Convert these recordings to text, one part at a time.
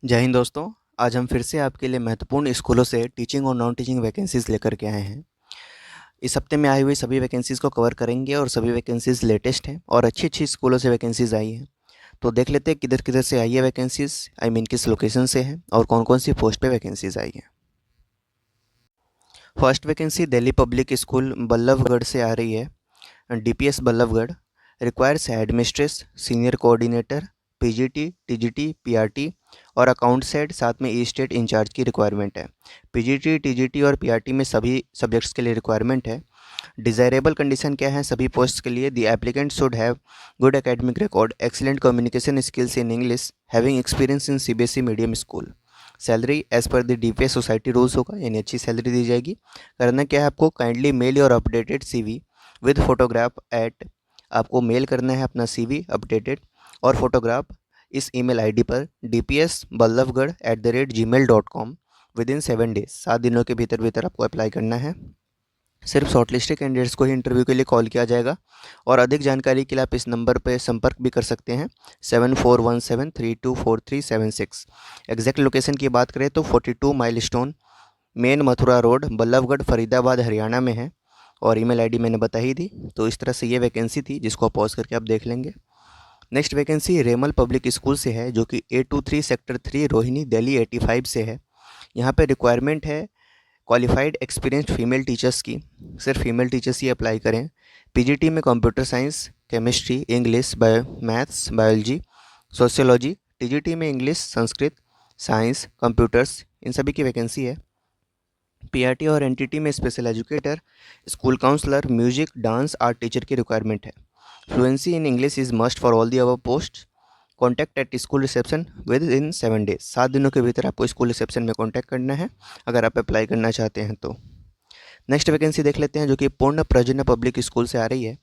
जय हिंद दोस्तों। आज हम फिर से आपके लिए महत्वपूर्ण स्कूलों से टीचिंग और नॉन टीचिंग वैकेंसीज़ लेकर के आए हैं। इस हफ्ते में आई हुई सभी वैकेंसीज़ को कवर करेंगे और सभी वैकेंसीज़ लेटेस्ट हैं और अच्छी स्कूलों से वैकेंसीज़ आई हैं। तो देख लेते हैं किधर किधर से आई है वैकेंसीज़, आई मीन किस लोकेशन से है और कौन कौन सी पोस्ट पे वैकेंसीज़ आई हैं। First vacancy Delhi public school Ballabhgarh से आ रही है। DPS Ballabhgarh requires headmistress, senior coordinator, PGT, TGT, PRT और अकाउंट्स हेड, साथ में ई स्टेट इंचार्ज की रिक्वायरमेंट है। PGT, TGT और PRT में सभी सब्जेक्ट्स के लिए रिक्वायरमेंट है। डिज़ायरेबल कंडीशन क्या है सभी पोस्ट के लिए? The applicant should have good academic record, excellent communication skills in English, having experience in CBSE medium school. Salary as per the DPS society rules होगा, यानी अच्छी सैलरी दी जाएगी। करना क्या है आपको? Kindly mail your updated CV with photograph at, आपको mail करना है अपना CV अपडेटेड और फोटोग्राफ इस ईमेल आईडी पर dpsballabgarh@gmail.com विद इन 7 डेज, 7 दिनों के भीतर भीतर आपको अप्लाई करना है। सिर्फ शॉर्टलिस्टेड कैंडिडेट्स को ही इंटरव्यू के लिए कॉल किया जाएगा और अधिक जानकारी के लिए आप इस नंबर पर संपर्क भी कर सकते हैं 7417324376। एग्जैक्ट लोकेशन की बात करें तो 42 milestone main Mathura road, Ballabhgarh, Faridabad, Haryana में है और ईमेल आईडी मैंने बता ही दी। तो इस तरह से ये वैकेंसी थी जिसको आप पॉज करके आप देख लेंगे। नेक्स्ट वैकेंसी रेमल पब्लिक स्कूल से है जो कि 823 सेक्टर 3 रोहिणी दिल्ली 85 से है। यहाँ पे रिक्वायरमेंट है क्वालिफाइड एक्सपीरियंस्ड फीमेल टीचर्स की, सिर्फ फीमेल टीचर्स ही अप्लाई करें। PGT में computer science, chemistry, English, maths, biology, sociology. TGT में इंग्लिश, संस्कृत, साइंस, कंप्यूटर्स, इन सभी की वैकेंसी है। PRT और NTT में special educator, school counsellor, music, dance, art teacher की रिक्वायरमेंट है। Fluency in English is must for all the above post. Contact at school reception within 7 days, 7 दिनों के भीतर आपको स्कूल रिसेप्शन में कॉन्टैक्ट करना है अगर आप अप्लाई करना चाहते हैं तो। नेक्स्ट वैकेंसी देख लेते हैं जो कि पूर्ण प्रजना पब्लिक स्कूल से आ रही है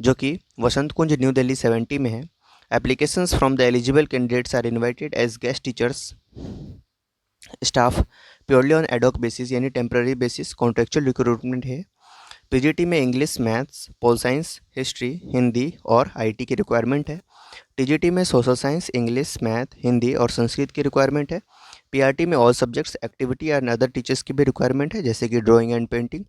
जो कि वसंत कुंज न्यू दिल्ली 70 में है। Applications from the eligible candidates are invited as guest teachers staff purely on ad hoc basis, यानी टेम्प्रेरी बेसिस, कॉन्ट्रेक्चुअल रिक्रूटमेंट है। PGT में English, maths, pol science, history, Hindi और IT की रिक्वायरमेंट है। TGT में social science, English, math, Hindi और संस्कृत की requirement है। PRT में all subjects, activity and other teachers की भी रिक्वायरमेंट है जैसे कि drawing and painting,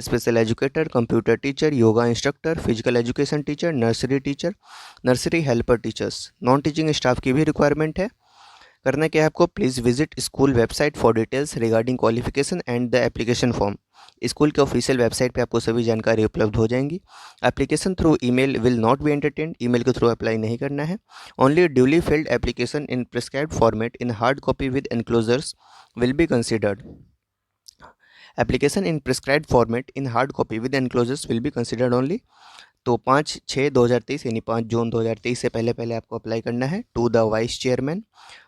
special educator, computer teacher, yoga instructor, physical education teacher, nursery teacher, nursery helper teachers. Non teaching staff की भी रिक्वायरमेंट है। करना क्या है आपको? Please visit school website for details regarding qualification and the application form. School के official website पे आपको सभी जानकारी उपलब्ध हो जाएंगी। Application through email will not B entertained, email के थ्रू अप्लाई नहीं करना है। Only duly field application in prescribed format in hard copy with enclosures will be considered. Application in prescribed format in hard copy with enclosures will be considered only. तो 5/6/2023 यानी 5 जून 2023 से पहले पहले आपको अप्लाई करना है टू द वाइस चेयरमैन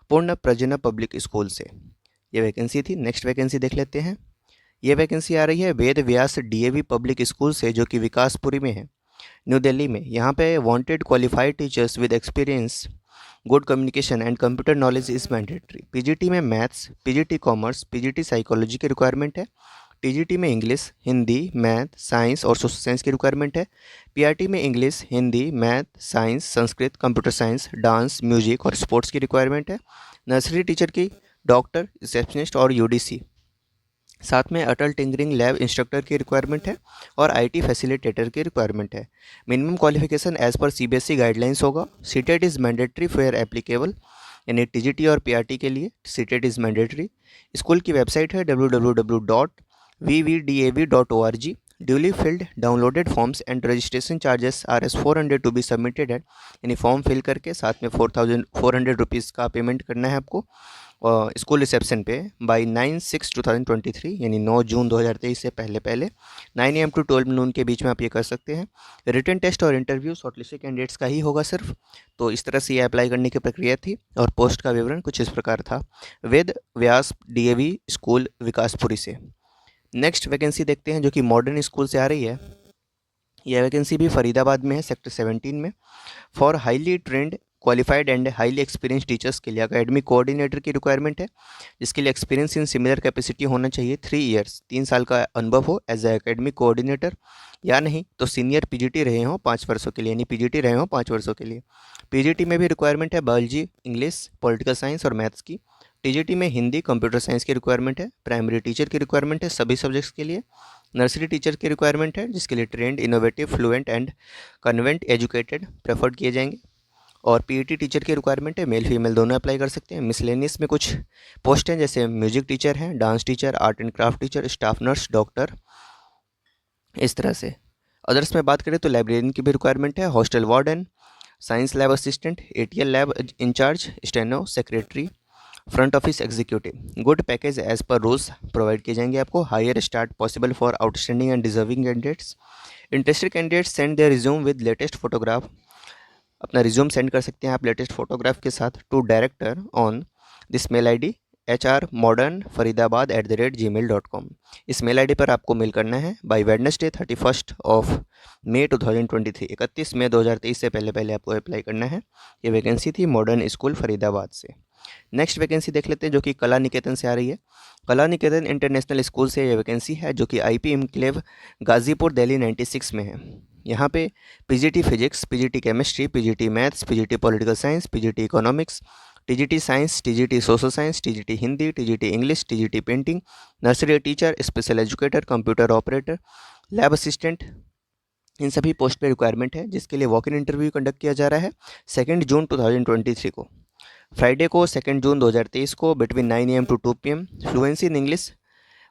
पूर्ण प्रजना public school से। ये वैकेंसी थी। नेक्स्ट वैकेंसी देख लेते हैं। ये वैकेंसी आ रही है Ved Vyas DAV public school से जो कि विकासपुरी में है, न्यू दिल्ली में। यहाँ पे wanted qualified teachers with experience, good communication and computer knowledge is mandatory. PGT में maths, PGT commerce, PGT psychology की रिक्वायरमेंट है। TGT में इंग्लिश, हिंदी, मैथ, साइंस और सोशल साइंस की रिक्वायरमेंट है। PRT में English, Hindi, math, science, Sanskrit, computer science, dance, music और sports की रिक्वायरमेंट है। नर्सरी टीचर की डॉक्टर, रिसेप्शनिस्ट और UDC, साथ में अटल टिंकरिंग लैब इंस्ट्रक्टर की रिक्वायरमेंट है और IT फैसिलिटेटर की रिक्वायरमेंट है। Minimum qualification as per CBSE guidelines होगा। CTET is mandatory fair applicable, यानी TGT और PRT के लिए सीटेट इज़ मैंडेटरी। स्कूल की वेबसाइट है www.vvdav.org। Duly filled downloaded forms and registration charges RS 400 to be submitted at, यानी form fill करके साथ में 4,400 का पेमेंट करना है आपको स्कूल रिसेप्शन पे बाई 9/6/2023, यानी 9 जून 2023 से पहले पहले 9 AM टू 12 नून के बीच में आप ये कर सकते हैं। रिटन टेस्ट और इंटरव्यू शॉर्टलिस्टेड कैंडिडेट्स का ही होगा सिर्फ। तो इस तरह से ये अप्लाई करने की प्रक्रिया थी और पोस्ट का विवरण कुछ इस प्रकार था। वेद व्यास DAV स्कूल विकासपुरी से। नेक्स्ट वैकेंसी देखते हैं जो कि मॉडर्न स्कूल से आ रही है। यह वैकेंसी भी फरीदाबाद में है, सेक्टर 17 में। For highly trend qualified and highly experience teachers के लिए एकेडमिक कोऑर्डिनेटर की रिक्वायरमेंट है जिसके लिए एक्सपीरियंस इन सिमिलर कैपेसिटी होना चाहिए 3 ईयर्स, 3 साल का अनुभव हो एज ए एकेडमिक कोऑर्डिनेटर, या नहीं तो सीनियर PGT रहे हों 5 वर्षों के लिए, यानी PGT रहे हों 5 वर्षों के लिए। PGT में भी रिक्वायरमेंट है बायोलॉजी, इंग्लिश, पॉलिटिकल साइंस और मैथ्स की। टीजीटी में हिंदी कंप्यूटर साइंस की रिक्वायरमेंट है, प्राइमरी टीचर की रिक्वायरमेंट है सभी सब्जेक्ट्स के लिए, नर्सरी टीचर की रिक्वायरमेंट है जिसके लिए trend, innovative, fluent and convent educated preferred किए जाएंगे, और पीईटी टीचर की रिक्वायरमेंट है, मेल फीमेल दोनों अप्लाई कर सकते हैं। मिसलेनियस में कुछ पोस्ट हैं जैसे म्यूजिक टीचर हैं, dance teacher, art and craft teacher, staff nurse, doctor, इस तरह से। अदर्स में बात करें तो लाइब्रेरियन की भी रिक्वायरमेंट है, hostel warden, science lab assistant, ATL lab incharge, steno, secretary, front office executive. Good package as per rules provide किए जाएंगे आपको। Higher start possible for outstanding and deserving candidates. Interested candidates send their resume with latest photograph. अपना resume send कर सकते हैं आप latest photograph के साथ to director on this mail I D hrmodernfaridabad@gmail.com। इस मेल आईडी पर आपको मेल करना है बाय वेडनेसडे 31 ऑफ मई 2023, 31 मई 2023 से पहले आपको अप्लाई करना है। ये वैकेंसी थी मॉडर्न स्कूल फरीदाबाद से। नेक्स्ट वैकेंसी देख लेते हैं जो कि कला निकेतन से आ रही है। कला निकेतन इंटरनेशनल स्कूल से ये वैकेंसी है जो कि आईपी इनक्लेव गाज़ीपुर दिल्ली 96 में है। यहाँ पे PGT physics, PGT chemistry, PGT maths, PGT political science, PGT economics, TGT science, TGT social science, TGT Hindi, TGT English, TGT painting, nursery teacher, special educator, computer operator, lab assistant, इन सभी post पे requirement है जिसके लिए walk in interview conduct किया जा रहा है 2 जून 2023 को, फ्राइडे को 2 जून 2023 को between 9 AM to 2 PM। Fluency in English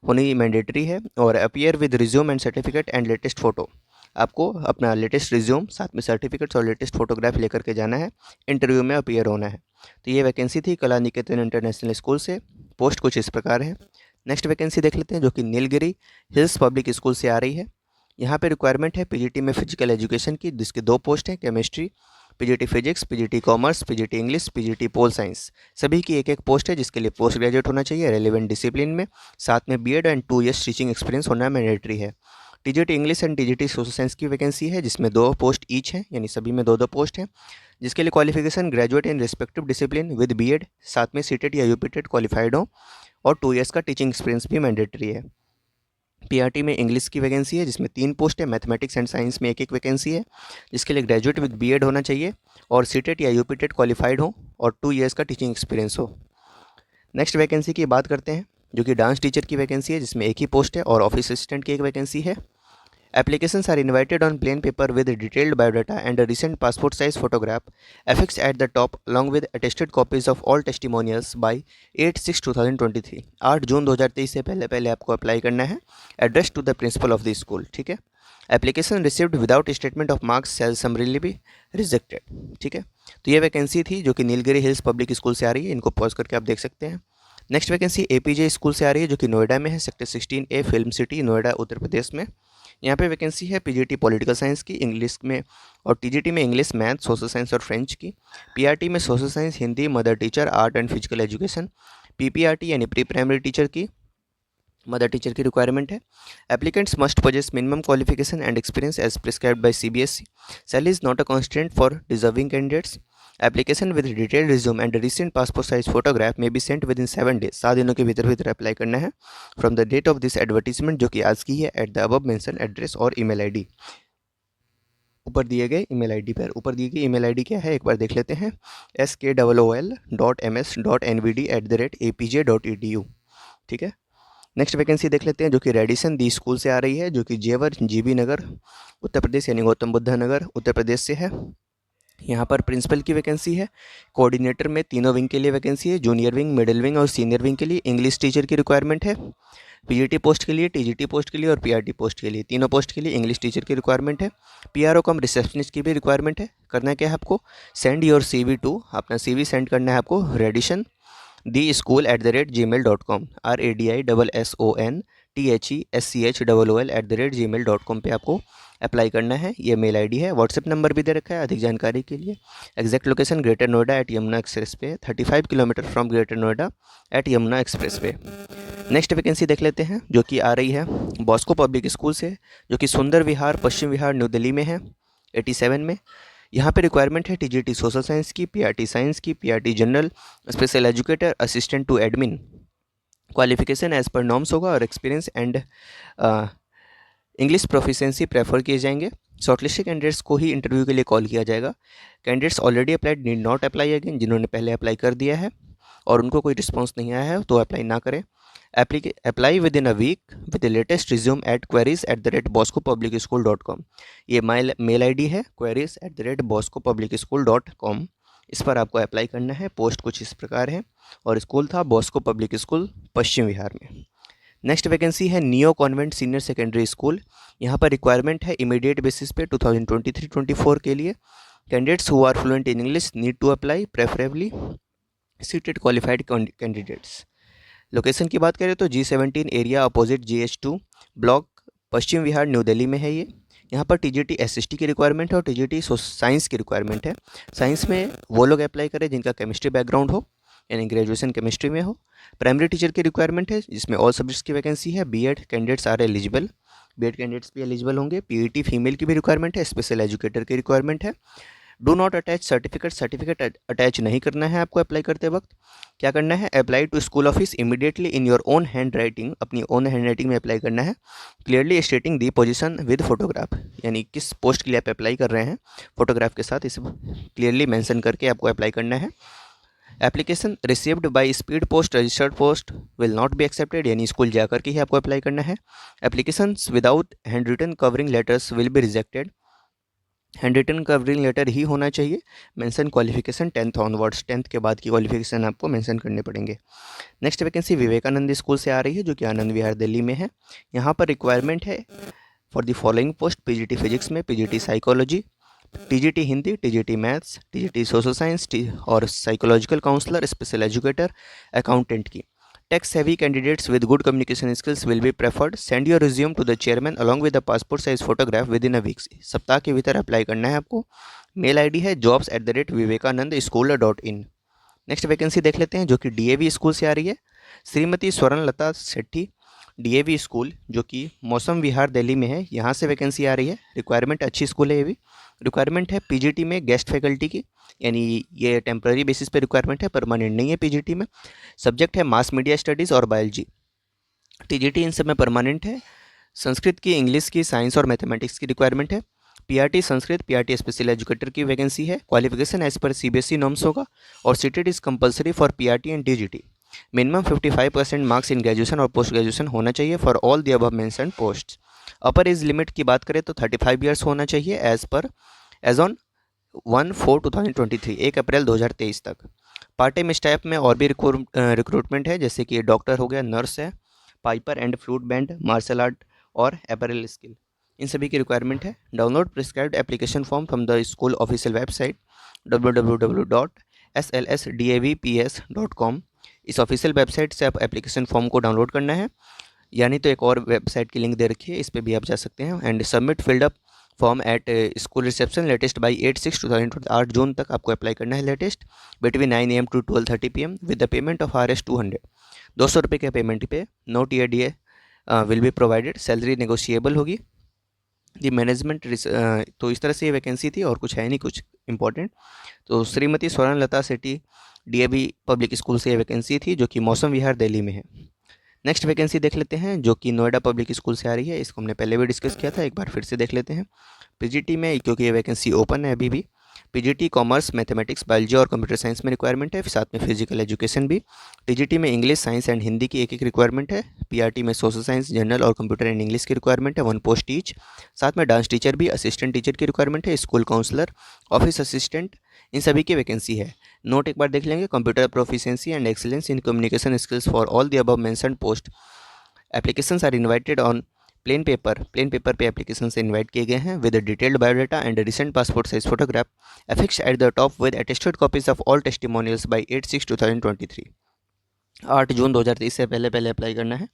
होनी मैंडेटरी है और appear with resume and certificate and latest photo. आपको अपना लेटेस्ट रिज्यूम साथ में सर्टिफिकेट्स और लेटेस्ट फोटोग्राफ लेकर के जाना है, इंटरव्यू में अपीयर होना है। तो ये वैकेंसी थी कला निकेतन इंटरनेशनल स्कूल से। पोस्ट कुछ इस प्रकार है। नेक्स्ट वैकेंसी देख लेते हैं जो कि नीलगिरी हिल्स पब्लिक स्कूल से आ रही है। यहाँ पे रिक्वायरमेंट है पीजीटी में फिजिकल एजुकेशन की, जिसके 2 पोस्ट हैं, chemistry, PGT physics, PGT commerce, PGT English, PGT pol science. सभी की एक पोस्ट है जिसके लिए पोस्ट ग्रेजुएट होना चाहिए रेलिवेंट डिसिप्लिन में, साथ में BEd and 2 years teaching experience होना मैंडेटरी है। TGT English and TGT social science की वैकेंसी है जिसमें 2 पोस्ट ईच हैं, यानी सभी में 2 पोस्ट हैं, जिसके लिए qualification graduate in respective discipline with BEd, साथ में सीटेट या यूपीटेट क्वालिफाइड हो और 2 years का टीचिंग एक्सपीरियंस भी मैंडेटरी है। पीआरटी में इंग्लिश की वैकेंसी है जिसमें 3 पोस्ट है, मैथमेटिक्स एंड साइंस में एक वैकेंसी है जिसके लिए ग्रेजुएट विद बीएड होना चाहिए और सीटेट या यूपीटेट क्वालिफाइड हो और 2 years का टीचिंग एक्सपीरियंस हो। नेक्स्ट वैकेंसी की बात करते हैं जो कि डांस टीचर की वैकेंसी है जिसमें एक ही पोस्ट है और ऑफिस असिस्टेंट की एक वैकेंसी है। Applications are invited on plain paper with detailed biodata and a recent passport size photograph affixed at the top along with attested copies of all testimonials by 8/6/2023। 8 जून 2023 से पहले आपको apply करना है। Address to the principal of the school, ठीक है। Application received without statement of marks shall summarily be rejected, ठीक है। तो ये वैकेंसी थी जो कि नीलगिरी हिल्स पब्लिक स्कूल से आ रही है, इनको पॉज करके आप देख सकते हैं। नेक्स्ट वैकेंसी एपीजे स्कूल से आ रही है जो कि नोएडा में है, sector 16A film city Noida Uttar Pradesh में। यहाँ पे वैकेंसी है पीजीटी पॉलिटिकल साइंस की इंग्लिश में और टीजीटी में इंग्लिश, मैथ, सोशल साइंस और फ्रेंच की। पीआरटी में social science, Hindi, mother teacher, art and physical education. PPRT यानी प्री प्राइमरी टीचर की, मदर टीचर की रिक्वायरमेंट है। Applicants must possess minimum qualification and experience as prescribed by CBSE. Salary is not a constant for deserving candidates. Application with detailed resume and recent passport size photograph may be sent within 7 days। 7 दिनों के भीतर apply करना है from the date of this advertisement जो कि आज की है, at the above mention address और ईमेल आईडी। ऊपर दिए गए ईमेल आईडी पर। ऊपर दी गई ईमेल आईडी क्या है एक बार देख लेते हैं, skool.ms.nvd@apj.edu, ठीक है। नेक्स्ट वैकेंसी देख लेते हैं जो कि रेडिसन दी स्कूल से आ रही है जो कि जेवर जीबी नगर उत्तर प्रदेश यानी गौतम बुद्धा नगर उत्तर प्रदेश से है। यहाँ पर प्रिंसिपल की वैकेंसी है। कोऑर्डिनेटर में तीनों विंग के लिए वैकेंसी है, जूनियर विंग, मिडिल विंग और सीनियर विंग के लिए। इंग्लिश टीचर की रिक्वायरमेंट है। पीजीटी पोस्ट के लिए, टीजीटी पोस्ट के लिए और पीआरटी पोस्ट के लिए, तीनों पोस्ट के लिए इंग्लिश टीचर की रिक्वायरमेंट है। पीआरओ कम रिसेप्शनिस्ट की भी रिक्वायरमेंट है। करना क्या है आपको, सेंड योर CV टू, अपना CV सेंड करना है आपको रेडिसन दी स्कूल @gmail.com, RADISSONTHESCHOOL@gmail.com पे आपको अप्लाई करना है। ये मेल आईडी है। व्हाट्सएप नंबर भी दे रखा है अधिक जानकारी के लिए। Exact location greater Noida at Yamuna expressway, 35 kilometre from greater Noida at Yamuna expressway. Next vacancy देख लेते हैं जो कि आ रही है बॉस्को पब्लिक स्कूल से जो कि सुंदर विहार, पश्चिम विहार, न्यू दिल्ली में है, 87 में। यहाँ पे रिक्वायरमेंट है टीजीटी सोशल साइंस की, पीआरटी साइंस की, PRT general, special educator, assistant to admin. Qualification as per norms होगा और experience and English proficiency prefer किए जाएंगे। शॉर्टलिस्टेड कैंडिडेट्स को ही इंटरव्यू के लिए कॉल किया जाएगा। Candidates already applied need not apply again, जिन्होंने पहले अप्लाई कर दिया है और उनको कोई रिस्पॉन्स नहीं आया है तो अप्लाई ना करें। Apply within a week with the latest resume at queries@boscopublicschool.com। ये मेल आईडी है queries@boscopublicschool.com। इस पर आपको अप्लाई करना है। पोस्ट कुछ इस प्रकार है और स्कूल था Bosco public school, Paschim Vihar में। नेक्स्ट वैकेंसी है neo convent senior secondary school. यहाँ पर रिक्वायरमेंट है इमीडिएट बेसिस पे 2023-24 के लिए। Candidates who are fluent in English need to apply, preferably CTET qualified candidates. Location की बात करें तो G17 area opposite GH2 block, Paschim Vihar, New Delhi में है ये। यहाँ पर TGT SST की रिक्वायरमेंट है और TGT साइंस की रिक्वायरमेंट है। साइंस में वो लोग अप्लाई करें जिनका केमिस्ट्री बैकग्राउंड हो, यानी ग्रेजुएशन केमिस्ट्री में हो। प्राइमरी टीचर की रिक्वायरमेंट है जिसमें ऑल सब्जेक्ट्स की वैकेंसी है। B.Ed candidates are eligible, B.Ed candidates भी एलिजिबल होंगे। PET फीमेल की भी रिक्वायरमेंट है। स्पेशल एजुकेटर की रिक्वायरमेंट है। Do not attach certificate attach नहीं करना है आपको अप्लाई करते वक्त। क्या करना है, apply to school office immediately in your own hand writing, अपनी ओन हैंड राइटिंग में अप्लाई करना है। Clearly stating the position with photograph, यानी किस पोस्ट के लिए आप अप्लाई कर रहे हैं फोटोग्राफ के साथ इस क्लियरली मेंशन करके आपको अप्लाई करना है। Application received by speed post registered post will not be accepted, यानी स्कूल जाकर के ही आपको अप्लाई करना है। Applications without hand written covering letters will be rejected. Hand written covering letter ही होना चाहिए। Mention qualification 10th onwards, 10th के बाद की क्वालिफिकेशन आपको मेंशन करने पड़ेंगे। नेक्स्ट वैकेंसी विवेकानंद स्कूल से आ रही है जो कि आनंद विहार दिल्ली में है। यहाँ पर रिक्वायरमेंट है for the following post: PGT physics में, PGT psychology, TGT Hindi, TGT maths, TGT social science और psychological counsellor, special educator, accountant की। Tech savvy candidates with good communication skills will be preferred. Send your resume to the chairman along with a passport size photograph within a week। सप्ताह के भीतर apply करना है आपको। Mail ID है jobs@vivekanandschool.in। Next vacancy देख लेते हैं जो कि DAV स्कूल से आ रही है। श्रीमती स्वर्णलता सेठी, DAV स्कूल जो कि मौसम विहार दिल्ली में है, यहाँ से वैकेंसी आ रही है। रिक्वायरमेंट अच्छी स्कूल है ये भी। रिक्वायरमेंट है PGT में गेस्ट फैकल्टी की, यानी ये टेम्पररी बेसिस पे रिक्वायरमेंट है, परमानेंट नहीं है PGT में। सब्जेक्ट है मास मीडिया स्टडीज़ और बायोलॉजी। TGT इन सब में परमानेंट है। संस्कृत की, इंग्लिश की, साइंस और मैथमेटिक्स की रिक्वायरमेंट है। PRT Sanskrit, PRT special educator की वैकेंसी है। Qualification as per CBSE norms होगा और CTET is compulsory for PRT and TGT। Minimum 55% marks in graduation और पोस्ट ग्रेजुएशन होना चाहिए for all the above mentioned post. Upper age limit की बात करें तो 35 ईयर्स होना चाहिए एज ऑन 1/4/2023, 1 अप्रैल 2023 तक। पार्ट टाइम स्टाफ में और भी रिक्रूटमेंट है, जैसे कि डॉक्टर हो गया, नर्स है, piper and flute band, martial art और अपैरल स्किल, इन सभी की रिक्वायरमेंट है। Download prescribed application form from the school official website www.slsdavps.com। इस ऑफिशियल वेबसाइट से आप एप्लीकेशन फॉर्म को डाउनलोड करना है, यानी तो एक और वेबसाइट की लिंक दे रखी है, इस पर भी आप जा सकते हैं। And submit filled up form at school reception latest by 8/6/2020, 8 जून तक आपको अप्लाई करना है latest, between 9 AM to 12:30 PM with the payment of RS 200, 200 रुपये के पेमेंट पे। No TDA will be provided. Salary negotiable होगी। दी मैनेजमेंट तो इस तरह से ये वैकेंसी थी और कुछ है नहीं कुछ इंपॉर्टेंट। तो श्रीमती स्वर्णलता सेठी DAV पब्लिक स्कूल से ये वैकेंसी थी जो कि मौसम विहार दिल्ली में है। नेक्स्ट वैकेंसी देख लेते हैं जो कि नोएडा पब्लिक स्कूल से आ रही है। इसको हमने पहले भी डिस्कस किया था, एक बार फिर से देख लेते हैं। PGT में, क्योंकि ये वैकेंसी ओपन है अभी भी, PGT कॉमर्स, मैथमेटिक्स, बायोलॉजी और कंप्यूटर साइंस में रिक्वायरमेंट है, साथ में फिजिकल एजुकेशन भी। TGT में इंग्लिश, साइंस एंड हिंदी की एक रिक्वायरमेंट है। PRT में सोशल साइंस, जनरल और कंप्यूटर एंड इंग्लिश की रिक्वायरमेंट है, 1 पोस्ट ईच। साथ में डांस टीचर भी, असिस्टेंट टीचर की रिक्वायरमेंट है, स्कूल काउंसलर, ऑफिस असिस्टेंट, इन सभी की वैकेंसी है। नोट एक बार देख लेंगे। Computer proficiency and excellence in communication skills for all the above mentioned post. Applications are invited on plain paper पे एप्लीकेशन से इन्वाइट किए गए हैं with detailed biodata and recent passport size photograph affixed at the top with attested copies of all testimonials by 8/6/2023। 8 जून 2023 से पहले apply करना है।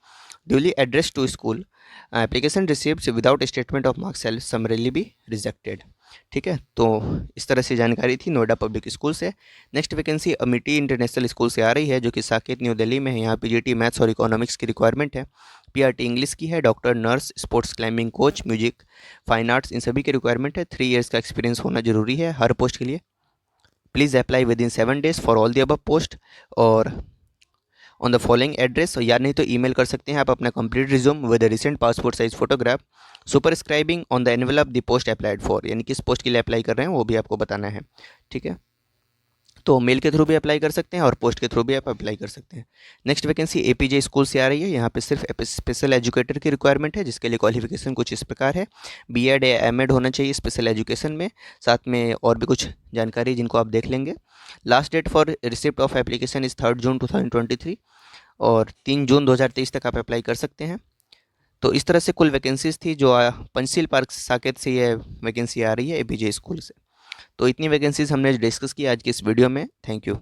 Duly address to school. Application received without statement of marks shall summarily be rejected. ठीक है, तो इस तरह से जानकारी थी नोएडा पब्लिक स्कूल से। Next vacancy Amity international school से आ रही है जो कि साकेत न्यू दिल्ली में है। यहाँ PGT मैथ्स और इकोनॉमिक्स की रिक्वायरमेंट है। PRT इंग्लिश की है। Doctor, nurse, sports climbing coach, music, fine arts, इन सभी की रिक्वायरमेंट है। 3 ईयर्स का एक्सपीरियंस होना जरूरी है हर पोस्ट के लिए। Please apply within 7 days for all the above post और ऑन द फॉलोइंग एड्रेस, या नहीं तो ईमेल कर सकते हैं आप अपना complete resume with recent passport size photograph superscribing on the envelope the post applied for, यानी किस पोस्ट के लिए अप्लाई कर रहे हैं वो भी आपको बताना है। ठीक है, तो मेल के थ्रू भी अप्लाई कर सकते हैं और पोस्ट के थ्रू भी आप अप्लाई कर सकते हैं। नेक्स्ट वैकेंसी एपीजे स्कूल से आ रही है। यहाँ पे सिर्फ स्पेशल एजुकेटर की रिक्वायरमेंट है, जिसके लिए क्वालिफिकेशन कुछ इस प्रकार है, बीएड या एमएड होना चाहिए स्पेशल एजुकेशन में, साथ में और भी कुछ जानकारी जिनको आप देख लेंगे। Last date for receipt of application is 3 June 2023 और 3 जून 2023 तक आप अप्लाई कर सकते हैं। तो इस तरह से कुल वैकेंसीज थी जो पंचशील पार्क साकेत से ये वैकेंसी आ रही है एपीजे स्कूल से। तो इतनी वैकेंसीज हमने डिस्कस की आज की इस वीडियो में। Thank you.